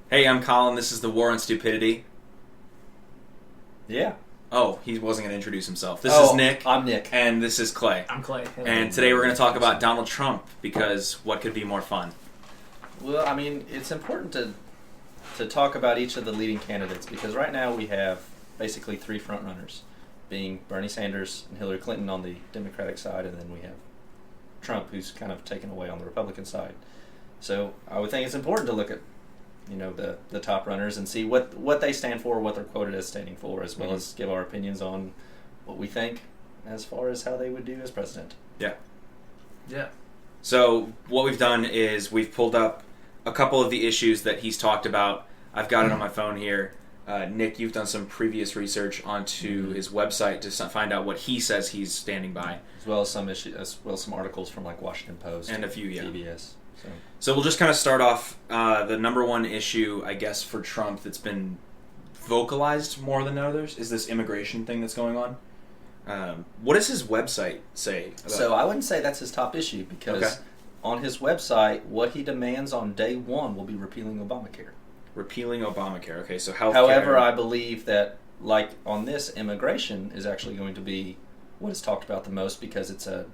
Hey, I'm Colin. This is the War on Stupidity. Yeah. Oh, he wasn't going to introduce himself. This is Nick. I'm Nick. And this is Clay. I'm Clay. And today we're going to talk about Donald Trump because what could be more fun? Well, I mean, it's important to talk about each of the leading candidates because right now we have basically three frontrunners, being Bernie Sanders and Hillary Clinton on the Democratic side, and then we have Trump, who's kind of taken away on the Republican side. So I would think it's important to look at the top runners and see what they stand for, what they're quoted as standing for, as well as give our opinions on what we think as far as how they would do as president. Yeah. Yeah. So what we've done is we've pulled up a couple of the issues that he's talked about. I've got it on my phone here. Nick, you've done some previous research onto his website to find out what he says he's standing by, as well as some articles from like Washington Post and a few, PBS. So we'll just kind of start off the number one issue, I guess, for Trump that's been vocalized more than others is this immigration thing that's going on. What does his website say about So I wouldn't say that's his top issue because on his website, what he demands on day one will be repealing Obamacare. Repealing Obamacare. Okay, so healthcare. However, I believe that, like on this, immigration is actually going to be what is talked about the most because it's a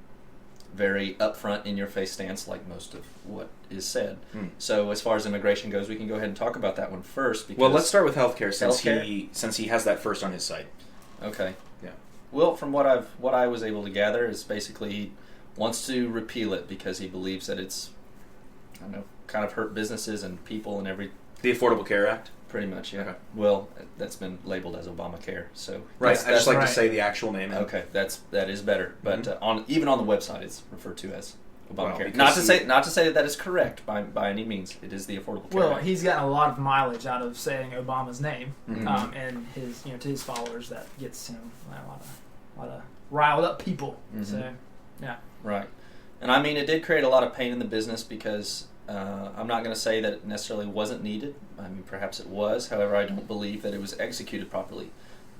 very upfront, in-your-face stance, like most of what is said. So, as far as immigration goes, we can go ahead and talk about that one first. Because well, let's start with healthcare since he has that first on his site. Okay. Yeah. Well, from what I was able to gather is basically he wants to repeal it because he believes that it's, I don't know, kind of hurt businesses and people and every. The Affordable Care Act. Pretty much, yeah. Okay. Well, that's been labeled as Obamacare, so right. I just like to say the actual name. Okay, that is better, but even on the website, it's referred to as Obamacare. Well, not to say that is correct by any means. It is the Affordable Care Well, Act. he's gotten a lot of mileage out of saying Obama's name, and his to his followers that gets him a lot of riled up people. So, yeah. Right, and I mean it did create a lot of pain in the business because. I'm not going to say that it necessarily wasn't needed. I mean, perhaps it was. However, I don't believe that it was executed properly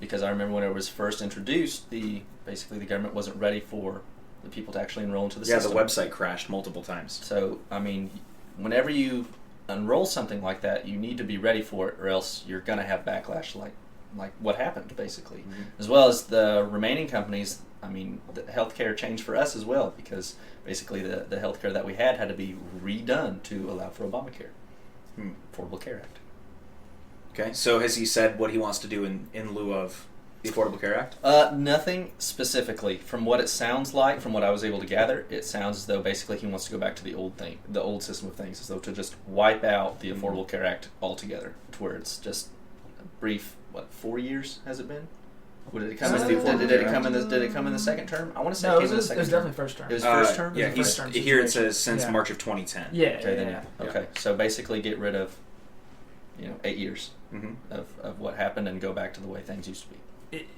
because I remember when it was first introduced, basically the government wasn't ready for the people to actually enroll into the system. Yeah, the website crashed multiple times. So, I mean, whenever you enroll something like that, you need to be ready for it or else you're going to have backlash like what happened, basically. As well as the remaining companies, I mean, the healthcare changed for us as well because basically the healthcare that we had to be redone to allow for Obamacare, Affordable Care Act. Okay, so has he said what he wants to do in lieu of the Affordable Care Act? Nothing specifically. From what it sounds like, from what I was able to gather, it sounds as though basically he wants to go back to the old system of things, as though to just wipe out the Affordable Care Act altogether, to where it's just a brief, 4 years has it been? Did it come in the second term? I want to say No, it came in the second term. it was definitely first term. It was first term? Yeah, first term here it situation. says since March of 2010. Yeah, Okay, so basically get rid of 8 years of what happened and go back to the way things used to be.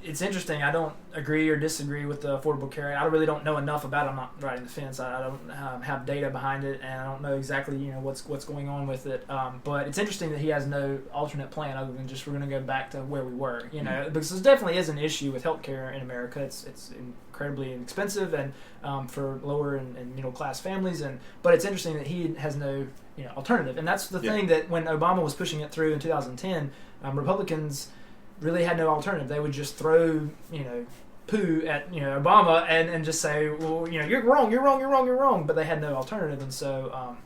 It's interesting. I don't agree or disagree with the Affordable Care Act. I really don't know enough about it. I'm not riding the fence. I don't have data behind it, and I don't know exactly what's going on with it. But it's interesting that he has no alternate plan other than just we're going to go back to where we were. Because there definitely is an issue with healthcare in America. It's incredibly expensive and for lower and middle class families. But it's interesting that he has no alternative. And that's the thing that when Obama was pushing it through in 2010, Republicans really had no alternative. They would just throw, poo at, Obama and just say, well, you're wrong. But they had no alternative. And so,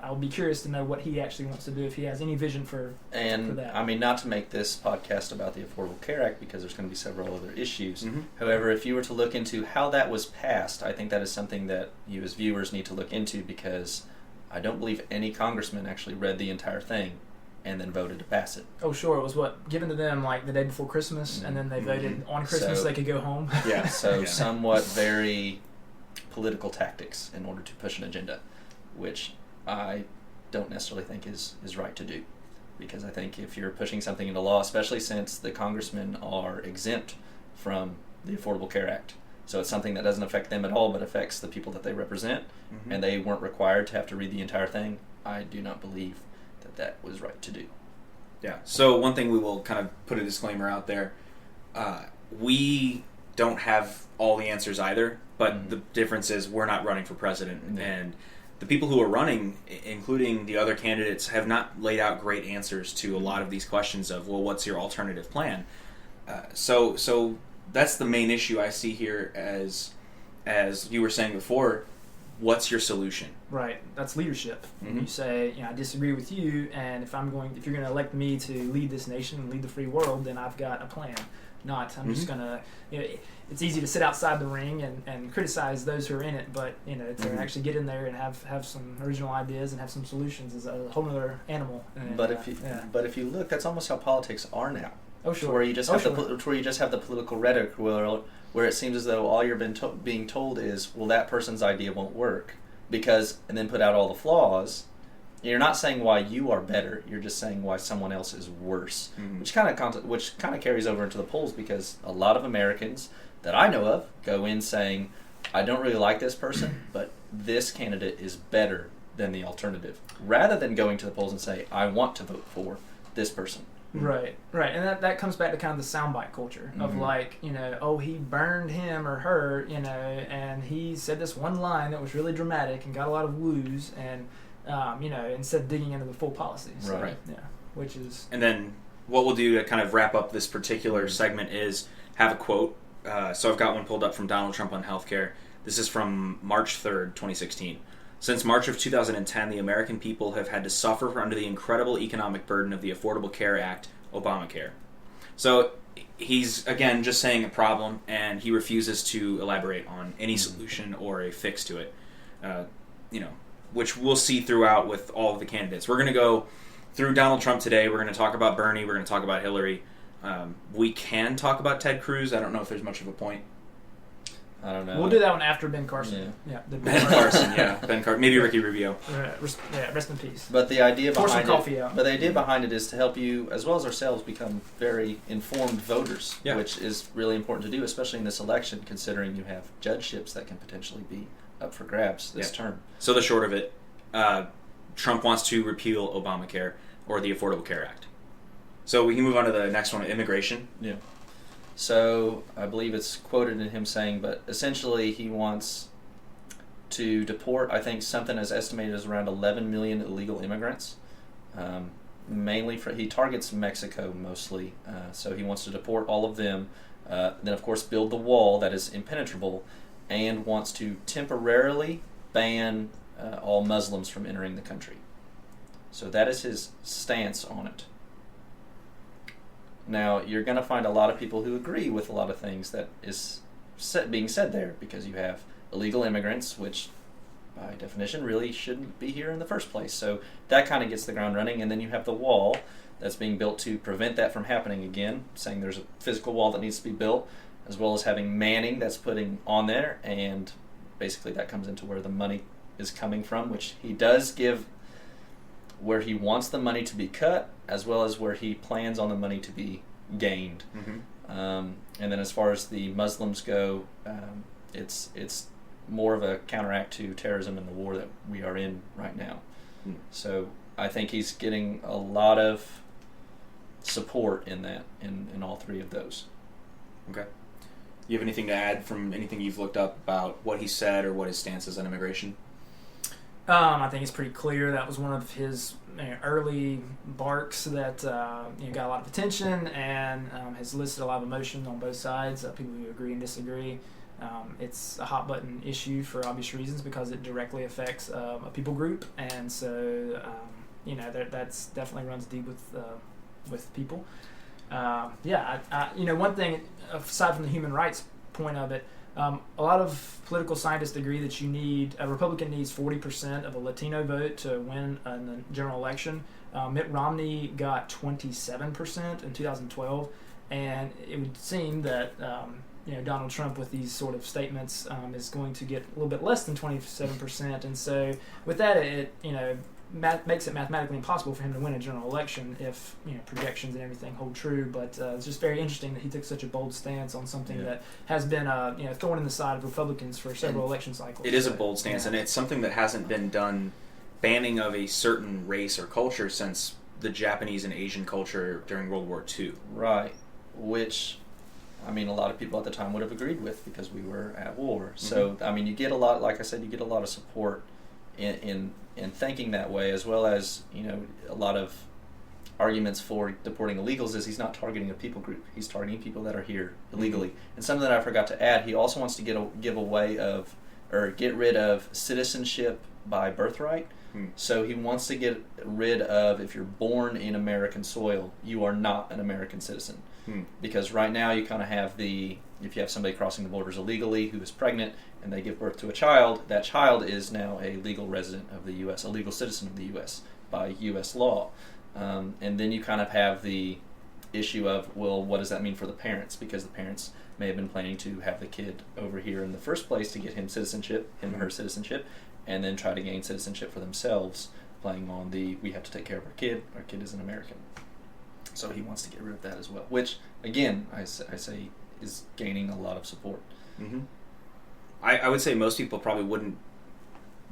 I'll be curious to know what he actually wants to do, if he has any vision for that. I mean, not to make this podcast about the Affordable Care Act because there's going to be several other issues. However, if you were to look into how that was passed, I think that is something that you as viewers need to look into because I don't believe any congressman actually read the entire thing and then voted to pass it. Oh, sure. It was given to them like the day before Christmas, and then they voted on Christmas so they could go home. Yeah, so somewhat very political tactics in order to push an agenda, which I don't necessarily think is right to do. Because I think if you're pushing something into law, especially since the congressmen are exempt from the Affordable Care Act, so it's something that doesn't affect them at all but affects the people that they represent, and they weren't required to have to read the entire thing, I do not believe that was right to do. Yeah. So one thing we will kind of put a disclaimer out there. We don't have all the answers either, but the difference is we're not running for president. And the people who are running, including the other candidates, have not laid out great answers to a lot of these questions of, well, what's your alternative plan? So that's the main issue I see here. As you were saying before, what's your solution? Right, that's leadership. Mm-hmm. You say, I disagree with you, and if you're going to elect me to lead this nation and lead the free world, then I've got a plan. Not, I'm just gonna, it's easy to sit outside the ring and criticize those who are in it, but to actually get in there and have some original ideas and have some solutions is a whole other animal. And, but if you look, that's almost how politics are now. Oh sure. To where you just have the political rhetoric where it seems as though all you're being told is, well, that person's idea won't work and then put out all the flaws. You're not saying why you are better. You're just saying why someone else is worse, which kind of carries over into the polls, because a lot of Americans that I know of go in saying, I don't really like this person, but this candidate is better than the alternative, rather than going to the polls and say, I want to vote for this person. Right, and that comes back to kind of the soundbite culture of he burned him or her, and he said this one line that was really dramatic and got a lot of woos, and instead of digging into the full policies. Right. Yeah. Which is. And then what we'll do to kind of wrap up this particular segment is have a quote. So I've got one pulled up from Donald Trump on healthcare. This is from March 3rd, 2016. Since March of 2010, the American people have had to suffer under the incredible economic burden of the Affordable Care Act, Obamacare. So he's, again, just saying a problem, and he refuses to elaborate on any solution or a fix to it. Which we'll see throughout with all of the candidates. We're going to go through Donald Trump today. We're going to talk about Bernie. We're going to talk about Hillary. We can talk about Ted Cruz. I don't know if there's much of a point. I don't know. We'll do that one after Ben Carson. Yeah. Ben Carson, yeah. Ben Carson. Maybe Ricky Rubio. Rest in peace. But the idea behind it is to help you, as well as ourselves, become very informed voters, which is really important to do, especially in this election, considering you have judgeships that can potentially be up for grabs this term. So the short of it, Trump wants to repeal Obamacare or the Affordable Care Act. So we can move on to the next one, immigration. Yeah. So I believe it's quoted in him saying, but essentially he wants to deport, I think, something as estimated as around 11 million illegal immigrants. He targets Mexico mostly, so he wants to deport all of them. Then, of course, build the wall that is impenetrable, and wants to temporarily ban all Muslims from entering the country. So that is his stance on it. Now, you're going to find a lot of people who agree with a lot of things that is being said there, because you have illegal immigrants, which by definition really shouldn't be here in the first place. So that kind of gets the ground running, and then you have the wall that's being built to prevent that from happening again, saying there's a physical wall that needs to be built, as well as having manning that's putting on there, and basically that comes into where the money is coming from, which he does give where he wants the money to be cut, as well as where he plans on the money to be gained. And then as far as the Muslims go, it's more of a counteract to terrorism and the war that we are in right now. So I think he's getting a lot of support in that, in all three of those. Okay. You have anything to add from anything you've looked up about what he said or what his stance is on immigration? I think it's pretty clear that was one of his early barks that got a lot of attention and has elicited a lot of emotion on both sides, people who agree and disagree. It's a hot button issue for obvious reasons, because it directly affects a people group, and so that's definitely runs deep with people. One thing aside from the human rights point of it, a lot of political scientists agree that a Republican needs 40% of a Latino vote to win in the general election. Mitt Romney got 27% in 2012, and it would seem that Donald Trump, with these sort of statements, is going to get a little bit less than 27%, and so with that, it makes it mathematically impossible for him to win a general election if projections and everything hold true. But it's just very interesting that he took such a bold stance on something that has been a thorn in the side of Republicans for several election cycles. It is a bold stance, and it's something that hasn't been done, banning of a certain race or culture, since the Japanese and Asian culture during World War II. Right, which a lot of people at the time would have agreed with, because we were at war. So you get a lot, like I said, you get a lot of support in thinking that way, as well as a lot of arguments for deporting illegals, is he's not targeting a people group. He's targeting people that are here illegally. Mm-hmm. And something that I forgot to add, he also wants to get rid of citizenship by birthright. So he wants to get rid of, if you're born in American soil, you are not an American citizen. Because right now you kind of have if you have somebody crossing the borders illegally who is pregnant and they give birth to a child, that child is now a legal resident of the U.S., a legal citizen of the U.S. by U.S. law. And then you kind of have the issue of, well, what does that mean for the parents? Because the parents may have been planning to have the kid over here in the first place to get him or her citizenship, and then try to gain citizenship for themselves, playing on we have to take care of our kid is an American. So he wants to get rid of that as well, which, again, I say is gaining a lot of support. Mm-hmm. I would say most people probably wouldn't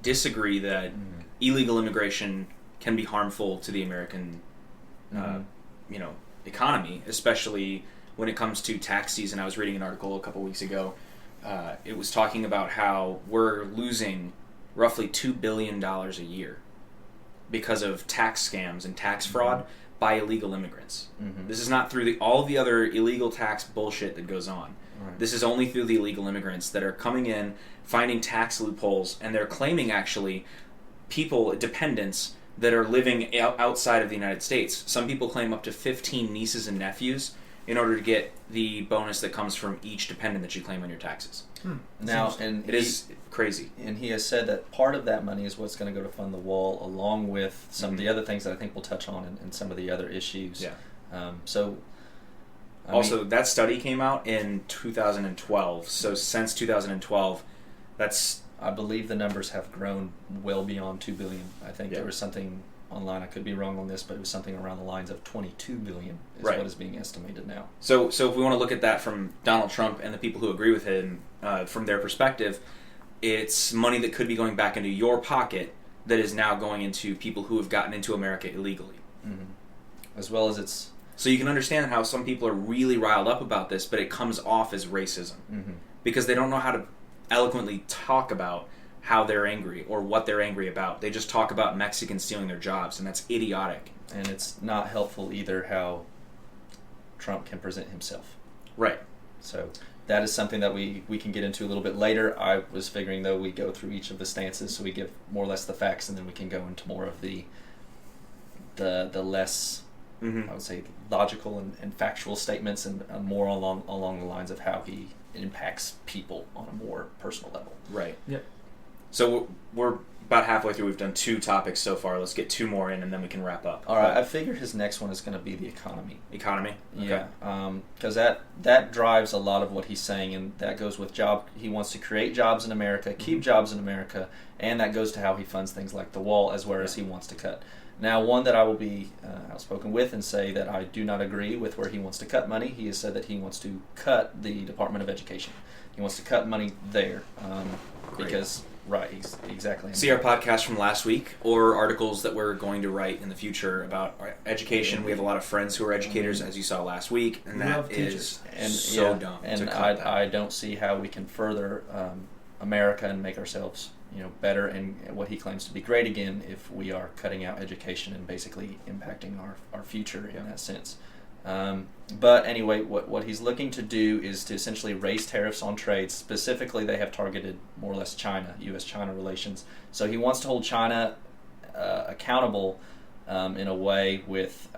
disagree that illegal immigration can be harmful to the American economy, especially when it comes to tax season. I was reading an article a couple weeks ago. It was talking about how we're losing roughly $2 billion a year because of tax scams and tax fraud by illegal immigrants. This is not through all the other illegal tax bullshit that goes on. Right. This is only through the illegal immigrants that are coming in, finding tax loopholes, and they're claiming actually dependents that are living outside of the United States. Some people claim up to 15 nieces and nephews in order to get the bonus that comes from each dependent that you claim on your taxes. Now, and it is crazy. And he has said that part of that money is what's going to go to fund the wall, along with some of the other things that I think we'll touch on and some of the other issues. Yeah. That study came out in 2012. So since 2012, I believe the numbers have grown well beyond 2 billion. I think there was something online, I could be wrong on this, but it was something around the lines of 22 billion is what is being estimated now. So if we want to look at that from Donald Trump and the people who agree with him, from their perspective, it's money that could be going back into your pocket that is now going into people who have gotten into America illegally. As well as So you can understand how some people are really riled up about this, but it comes off as racism. Because they don't know how to eloquently talk about how they're angry or what they're angry about. They just talk about Mexicans stealing their jobs, and that's idiotic. And it's not helpful either how Trump can present himself. Right. So that is something that we can get into a little bit later. I was figuring, though, we go through each of the stances so we give more or less the facts, and then we can go into more of the less, I would say, logical and factual statements, and more along the lines of how he impacts people on a more personal level. Right. Yep. So we're about halfway through. We've done 2 topics so far. Let's get 2 more in, and then we can wrap up. All right. I figured his next one is going to be the economy. Economy? Okay. Yeah. Because that drives a lot of what he's saying, and that goes with job. He wants to create jobs in America, keep jobs in America, and that goes to how he funds things like the wall, as well as he wants to cut. Now, one that I will be outspoken with and say that I do not agree with where he wants to cut money. He has said that he wants to cut the Department of Education. He wants to cut money there because... Right, exactly. See our podcast from last week or articles that we're going to write in the future about our education. We have a lot of friends who are educators, as you saw last week, and that is so dumb. And I don't see how we can further America and make ourselves better and what he claims to be great again if we are cutting out education and basically impacting our future in that sense. But anyway, what he's looking to do is to essentially raise tariffs on trade. Specifically, they have targeted more or less China, U.S.-China relations. So he wants to hold China accountable in a way with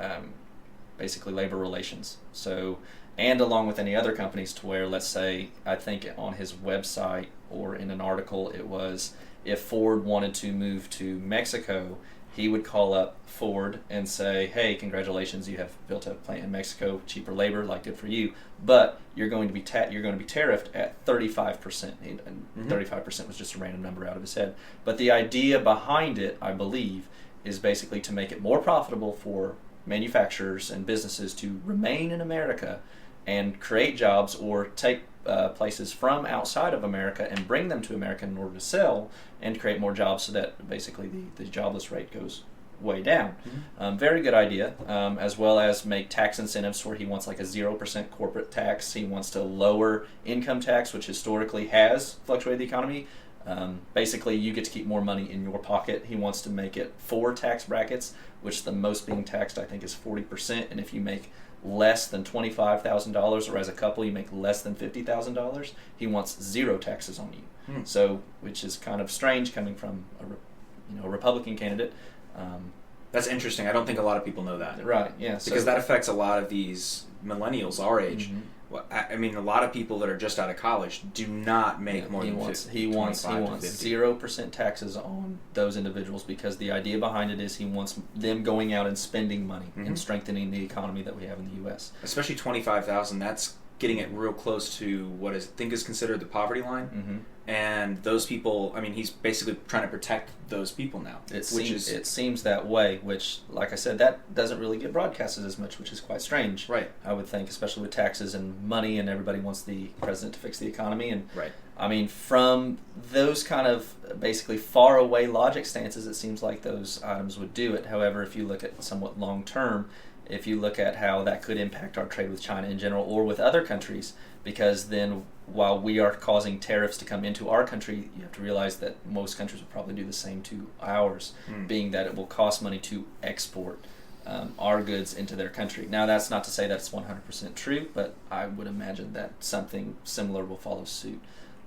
basically labor relations. So, and along with any other companies to where, let's say, I think on his website or in an article, it was if Ford wanted to move to Mexico, he would call up Ford and say, hey, congratulations, you have built a plant in Mexico, cheaper labor, good for you, but you're going to be tariffed at 35%. And 35% was just a random number out of his head. But the idea behind it, I believe, is basically to make it more profitable for manufacturers and businesses to remain in America and create jobs or take places from outside of America and bring them to America in order to sell and create more jobs so that basically the jobless rate goes way down. Very good idea, as well as make tax incentives where he wants a 0% corporate tax. He wants to lower income tax, which historically has fluctuated the economy. Basically, you get to keep more money in your pocket. He wants to make it 4 tax brackets, which the most being taxed, I think, is 40%. And if you make less than $25,000, or as a couple you make less than $50,000, he wants 0 taxes on you. So, which is kind of strange coming from a Republican candidate. That's interesting. I don't think a lot of people know that. Right, yeah. Because that affects a lot of these millennials our age. Mm-hmm. Well, I mean, a lot of people that are just out of college do not make more than 50, he wants 50. 0% taxes on those individuals, because the idea behind it is he wants them going out and spending money and strengthening the economy that we have in the U.S. Especially 25,000. That's getting it real close to what I think is considered the poverty line. Mm-hmm. And those people, I mean, he's basically trying to protect those people now. It seems that way, which, like I said, that doesn't really get broadcasted as much, which is quite strange. Right. I would think, especially with taxes and money, and everybody wants the president to fix the economy. And right. I mean, from those kind of basically far away logic stances, it seems like those items would do it. However, if you look at somewhat long term, if you look at how that could impact our trade with China in general or with other countries, because then while we are causing tariffs to come into our country, you have to realize that most countries will probably do the same to ours, being that it will cost money to export our goods into their country. Now, that's not to say that it's 100% true, but I would imagine that something similar will follow suit,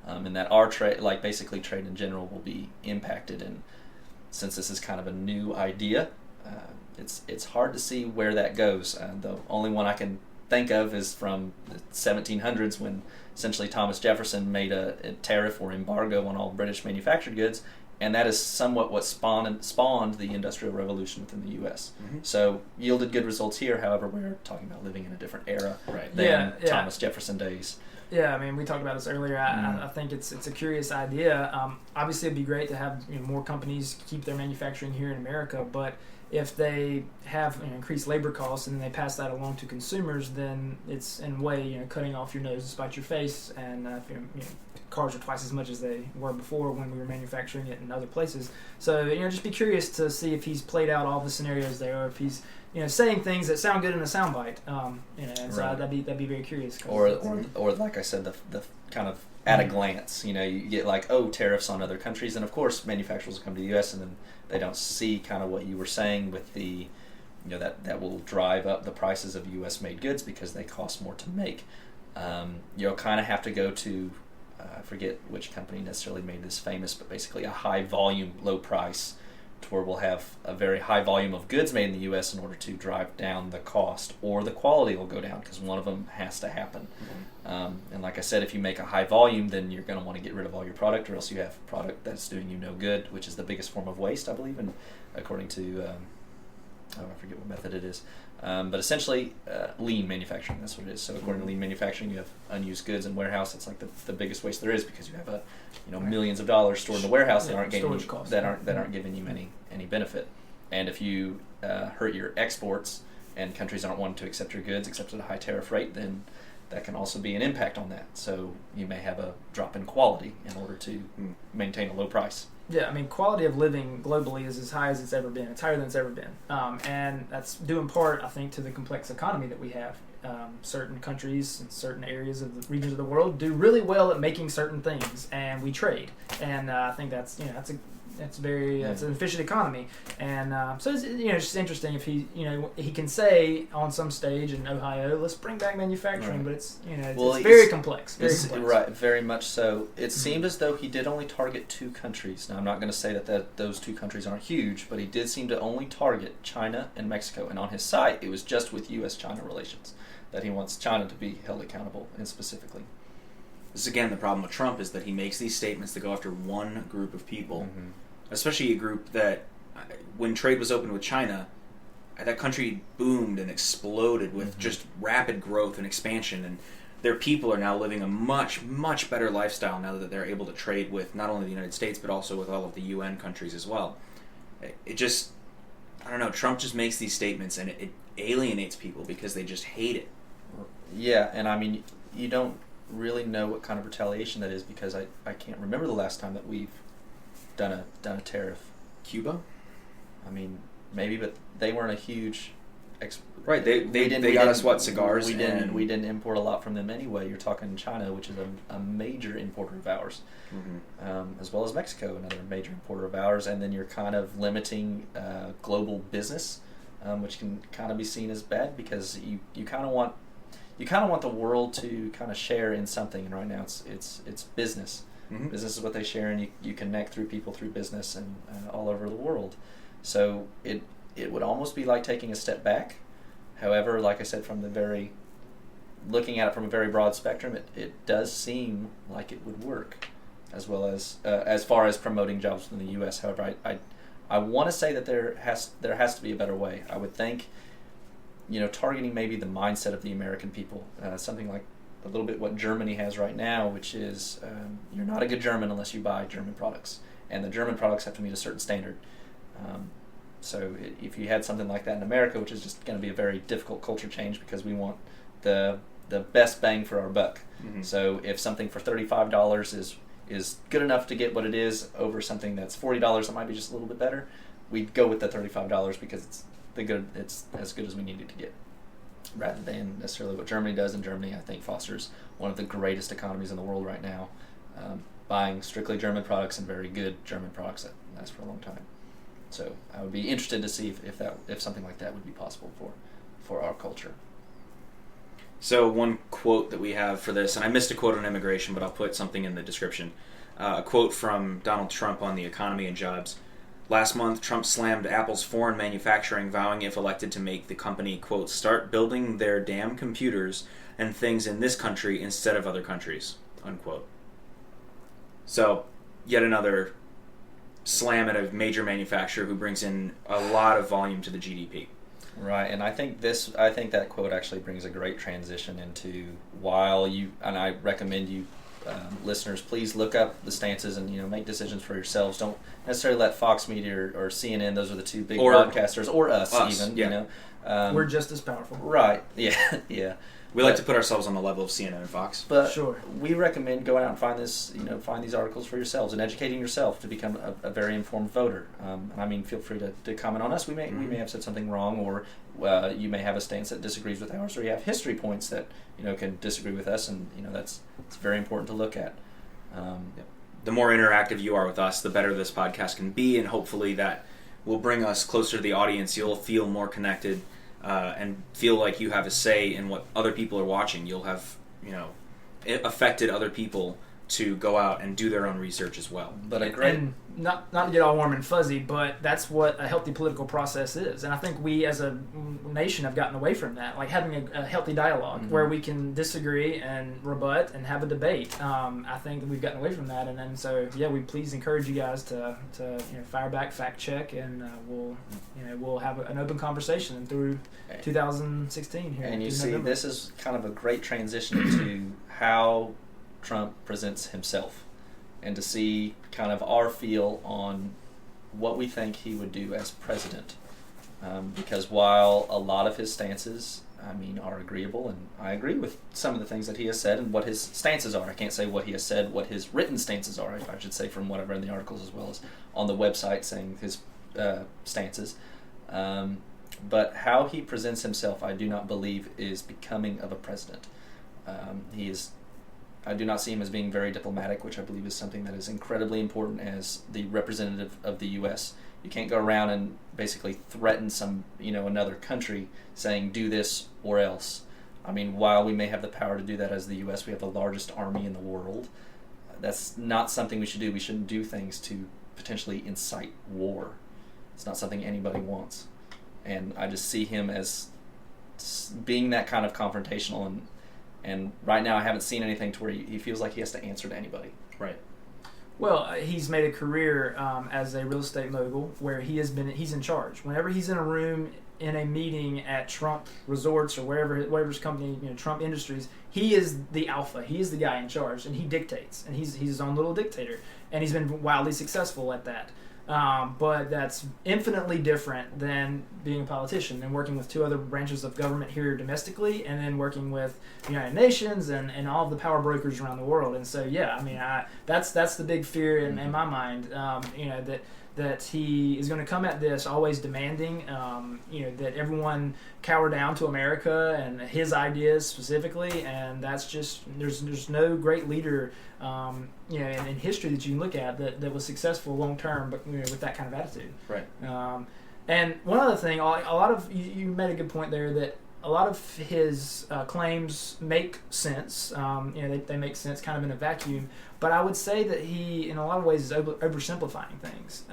and that our trade, like basically trade in general, will be impacted. And since this is kind of a new idea, it's hard to see where that goes. The only one I can think of is from the 1700s, when essentially Thomas Jefferson made a tariff or embargo on all British manufactured goods, and that is somewhat what spawned the Industrial Revolution within the U.S. Mm-hmm. So yielded good results here. However, we're talking about living in a different era than Thomas Jefferson days. Yeah, I mean, we talked about this earlier. I think it's a curious idea. Obviously, it'd be great to have more companies keep their manufacturing here in America, but if they have increased labor costs and then they pass that along to consumers, then it's in a way cutting off your nose to spite your face. And cars are twice as much as they were before when we were manufacturing it in other places. So just be curious to see if he's played out all the scenarios there, or if he's saying things that sound good in a soundbite. So that'd be very curious. Or like I said, the kind of at a glance, you get like, tariffs on other countries, and of course manufacturers will come to the U.S. and then they don't see kind of what you were saying with the, that will drive up the prices of U.S. made goods because they cost more to make. You'll kind of have to go to, I forget which company necessarily made this famous, but basically a high volume, low price, to where we'll have a very high volume of goods made in the U.S. in order to drive down the cost, or the quality will go down, because one of them has to happen. And like I said, if you make a high volume, then you're going to want to get rid of all your product, or else you have product that's doing you no good, which is the biggest form of waste, I believe, and according to, I forget what method it is. But essentially, lean manufacturing, that's what it is. So according to lean manufacturing, you have unused goods in warehouse. It's like the biggest waste there is, because you have millions of dollars stored in the warehouse that aren't giving you any benefit. And if you hurt your exports and countries aren't wanting to accept your goods except at a high tariff rate, then that can also be an impact on that. So you may have a drop in quality in order to maintain a low price. Yeah, I mean, quality of living globally is as high as it's ever been. It's higher than it's ever been. And that's due in part, I think, to the complex economy that we have. Certain countries and certain areas of the regions of the world do really well at making certain things, and we trade. And I think that's an efficient economy. And so it's just interesting if he can say on some stage in Ohio, let's bring back manufacturing, but it's very complex. Right, very much so. It seemed as though he did only target 2 countries. Now, I'm not going to say that those 2 countries aren't huge, but he did seem to only target China and Mexico. And on his site, it was just with U.S.-China relations that he wants China to be held accountable, and specifically. This is, again, the problem with Trump, is that he makes these statements that go after one group of people, especially a group that, when trade was open with China, that country boomed and exploded with just rapid growth and expansion, and their people are now living a much, much better lifestyle now that they're able to trade with not only the United States, but also with all of the UN countries as well. It just, I don't know, Trump just makes these statements, and it alienates people because they just hate it. Yeah, and I mean, you don't really know what kind of retaliation that is, because I can't remember the last time that we've done a tariff. Cuba? I mean, maybe, but they weren't a huge Right, they got us what, cigars? We didn't import a lot from them anyway. You're talking China, which is a major importer of ours, as well as Mexico, another major importer of ours. And then you're kind of limiting global business, which can kind of be seen as bad because you kind of want the world to kind of share in something. And right now it's business. Mm-hmm. Business is what they share, and you connect through people through business and all over the world. So it would almost be like taking a step back. However, like I said, looking at it from a very broad spectrum, it does seem like it would work, as well as far as promoting jobs in the U.S. However, I want to say that there has to be a better way. I would think, targeting maybe the mindset of the American people, something like a little bit what Germany has right now, which is you're not a good German unless you buy German products, and the German products have to meet a certain standard. So if you had something like that in America, which is just going to be a very difficult culture change because we want the best bang for our buck. Mm-hmm. So if something for $35 is good enough to get what it is over something that's $40 that might be just a little bit better, we'd go with the $35 because it's as good as we need it to get, rather than necessarily what Germany does. And Germany, I think, fosters one of the greatest economies in the world right now, buying strictly German products and very good German products that last for a long time. So I would be interested to see if something like that would be possible for our culture. So one quote that we have for this, and I missed a quote on immigration, but I'll put something in the description. A quote from Donald Trump on the economy and jobs. Last month, Trump slammed Apple's foreign manufacturing, vowing if elected to make the company, quote, start building their damn computers and things in this country instead of other countries, unquote. So, yet another slam at a major manufacturer who brings in a lot of volume to the GDP. Right, and I think that quote actually brings a great transition into and I recommend you listeners, please look up the stances and make decisions for yourselves. Don't necessarily let Fox Media or CNN; those are the two big broadcasters, or us even. Yeah. We're just as powerful. Right? Yeah, yeah. We like to put ourselves on the level of CNN and Fox. But sure, we recommend going out and find these articles for yourselves and educating yourself to become a very informed voter. Feel free to comment on us. We may have said something wrong, or you may have a stance that disagrees with ours, or you have history points that can disagree with us, and it's very important to look at. The more interactive you are with us, the better this podcast can be, and hopefully that will bring us closer to the audience. You'll feel more connected. And feel like you have a say in what other people are watching. You'll have, affected other people to go out and do their own research as well. But and not to get all warm and fuzzy, but that's what a healthy political process is. And I think we as a nation have gotten away from that, like having a healthy dialogue where we can disagree and rebut and have a debate. I think that we've gotten away from that, and then so we please encourage you guys to fire back, fact check, and we'll have an open conversation through 2016 here. And you see, November. this is kind of a great transition into how Trump presents himself, and to see kind of our feel on what we think he would do as president. Because while a lot of his stances, are agreeable, and I agree with some of the things that he has said and what his stances are. I can't say what he has said, what his written stances are, I should say, from what I've read in the articles as well as on the website saying his stances. But how he presents himself, I do not believe is becoming of a president. I do not see him as being very diplomatic, which I believe is something that is incredibly important as the representative of the U.S. You can't go around and basically threaten another country saying do this or else. While we may have the power to do that as the U.S., we have the largest army in the world. That's not something we should do. We shouldn't do things to potentially incite war. It's not something anybody wants. And I just see him as being that kind of confrontational, and right now I haven't seen anything to where he feels like he has to answer to anybody. Right. Well, he's made a career as a real estate mogul where he's in charge. Whenever he's in a room, in a meeting at Trump Resorts or whatever his company, Trump Industries, he is the alpha. He is the guy in charge, and he dictates. And he's his own little dictator, and he's been wildly successful at that. but that's infinitely different than being a politician and working with two other branches of government here domestically, and then working with the United Nations and all of the power brokers around the world. And so, yeah, I mean, that's the big fear in my mind. That he is going to come at this always demanding, that everyone cower down to America and his ideas specifically, and that's just there's no great leader, in history that you can look at that was successful long term, but with that kind of attitude. Right. And one other thing, a lot of you made a good point there that a lot of his claims make sense. They make sense kind of in a vacuum. But I would say that he, in a lot of ways, is oversimplifying things.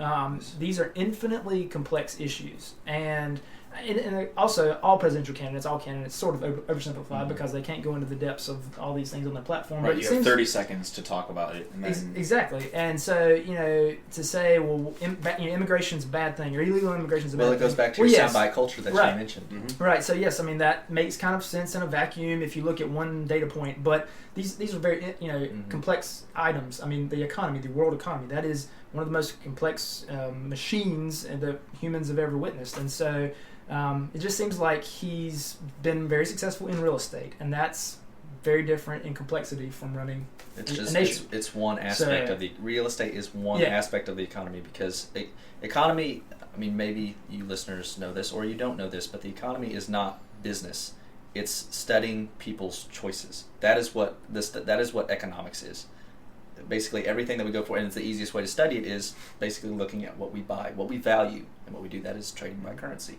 These are infinitely complex issues. And also, all presidential candidates, all candidates, sort of oversimplify because they can't go into the depths of all these things on their platform. Right, but you have 30 seconds to talk about it. And then... Exactly. And so, to say, well, immigration's a bad thing, or illegal immigration's a bad thing. Well, it goes back to your soundbite culture that you mentioned. Mm-hmm. Right. So, yes, I mean, that makes kind of sense in a vacuum if you look at one data point. But these are very, complex items. I mean, the economy, the world economy, that is one of the most complex machines that humans have ever witnessed. And so... it just seems like he's been very successful in real estate, and that's very different in complexity from running a nation. It's one aspect of the real estate is one aspect of the economy, because economy. I mean, maybe you listeners know this or you don't know this, but the economy is not business. It's studying people's choices. That is what economics is. Basically, everything that we go for, and it's the easiest way to study it, is basically looking at what we buy, what we value, and what we do. That is trading by currency.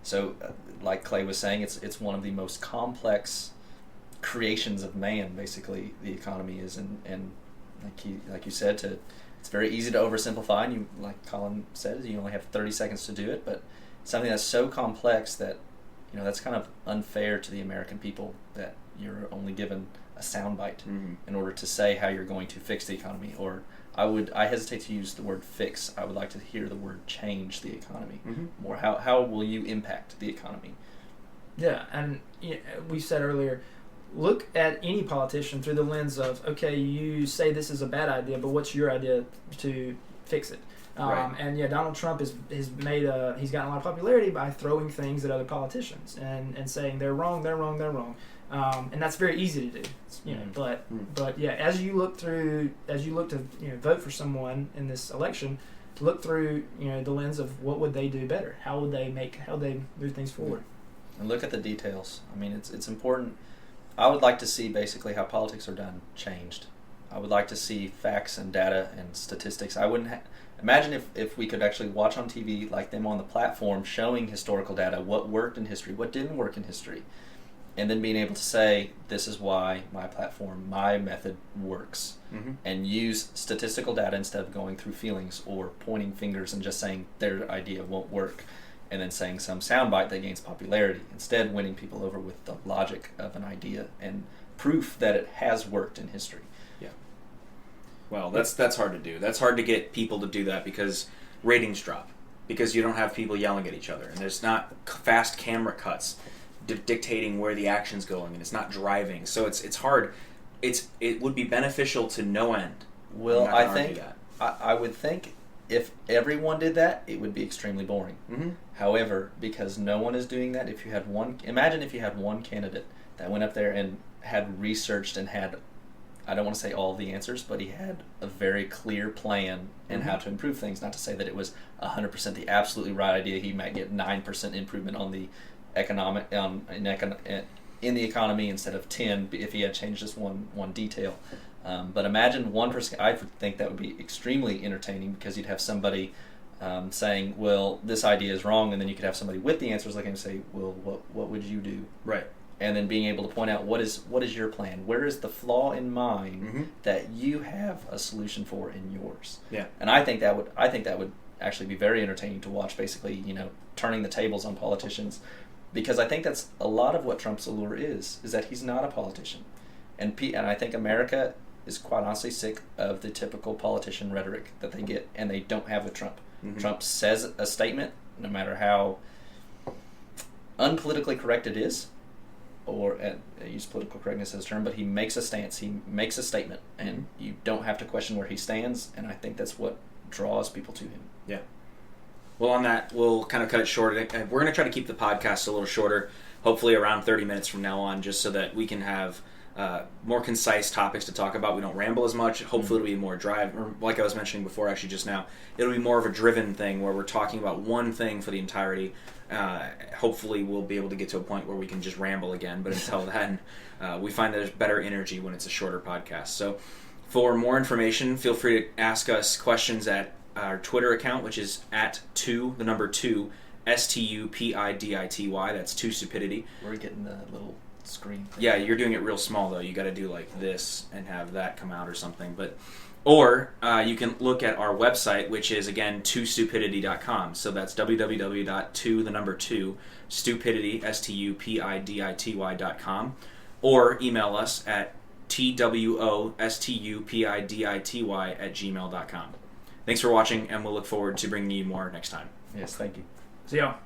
So, like Clay was saying, it's one of the most complex creations of man. Basically, the economy is, and like you said, it's very easy to oversimplify. And you, like Colin said, you only have 30 seconds to do it. But something that's so complex that that's kind of unfair to the American people that you're only given a soundbite in order to say how you're going to fix the economy. Or I hesitate to use the word fix. I would like to hear the word change the economy more. How will you impact the economy? Yeah, and we said earlier, look at any politician through the lens of, okay, you say this is a bad idea, but what's your idea to fix it? Right. And Donald Trump has made he's gotten a lot of popularity by throwing things at other politicians and saying they're wrong. And that's very easy to do, But as you look to vote for someone in this election, look through the lens of what would they do better, how would they move things forward, and look at the details. I mean, it's important. I would like to see basically how politics are done changed. I would like to see facts and data and statistics. I wouldn't imagine if we could actually watch on TV like them on the platform showing historical data, what worked in history, what didn't work in history. And then being able to say, this is why my platform, my method works. And use statistical data instead of going through feelings or pointing fingers and just saying their idea won't work. And then saying some soundbite that gains popularity. Instead, winning people over with the logic of an idea and proof that it has worked in history. Yeah. Well, that's hard to do. That's hard to get people to do that because ratings drop. Because you don't have people yelling at each other. And there's not fast camera cuts dictating where the action's going, and it's not driving, so it's hard. It would be beneficial to no end. Well, I would think if everyone did that, it would be extremely boring. However, because no one is doing that, imagine if you had one candidate that went up there and had researched and had, I don't want to say all the answers, but he had a very clear plan and how to improve things. Not to say that it was 100% the absolutely right idea. He might get 9% improvement on the in the economy instead of 10 if he had changed this one detail. But imagine one person. I would think that would be extremely entertaining because you'd have somebody saying, well, this idea is wrong, and then you could have somebody with the answers looking and say, well, what would you do? Right. And then being able to point out what is your plan? Where is the flaw in mine that you have a solution for in yours? Yeah. And I think that would actually be very entertaining to watch. Basically, turning the tables on politicians. Because I think that's a lot of what Trump's allure is that he's not a politician. And I think America is quite honestly sick of the typical politician rhetoric that they get, and they don't have with Trump. Trump says a statement, no matter how unpolitically correct it is, or I use political correctness as a term, but he makes a stance, he makes a statement, and you don't have to question where he stands, and I think that's what draws people to him. Yeah. Well, on that, we'll kind of cut it short. We're going to try to keep the podcast a little shorter, hopefully around 30 minutes from now on, just so that we can have more concise topics to talk about. We don't ramble as much. Hopefully it'll be more drive, or like I was mentioning before actually just now, it'll be more of a driven thing where we're talking about one thing for the entirety. Hopefully we'll be able to get to a point where we can just ramble again, but until then, we find that there's better energy when it's a shorter podcast. So for more information, feel free to ask us questions at our Twitter account, which is at 2, the number 2, STUPIDITY. That's 2 Stupidity. We're getting the little screen thing. Yeah, you're doing it real small though. You got to do like this and have that come out or something. Or you can look at our website, which is again 2stupidity.com. So that's www.2, the number 2, stupidity, STUPIDITY.com. Or email us at twostupidity@gmail.com. Thanks for watching, and we'll look forward to bringing you more next time. Yes, thank you. See y'all.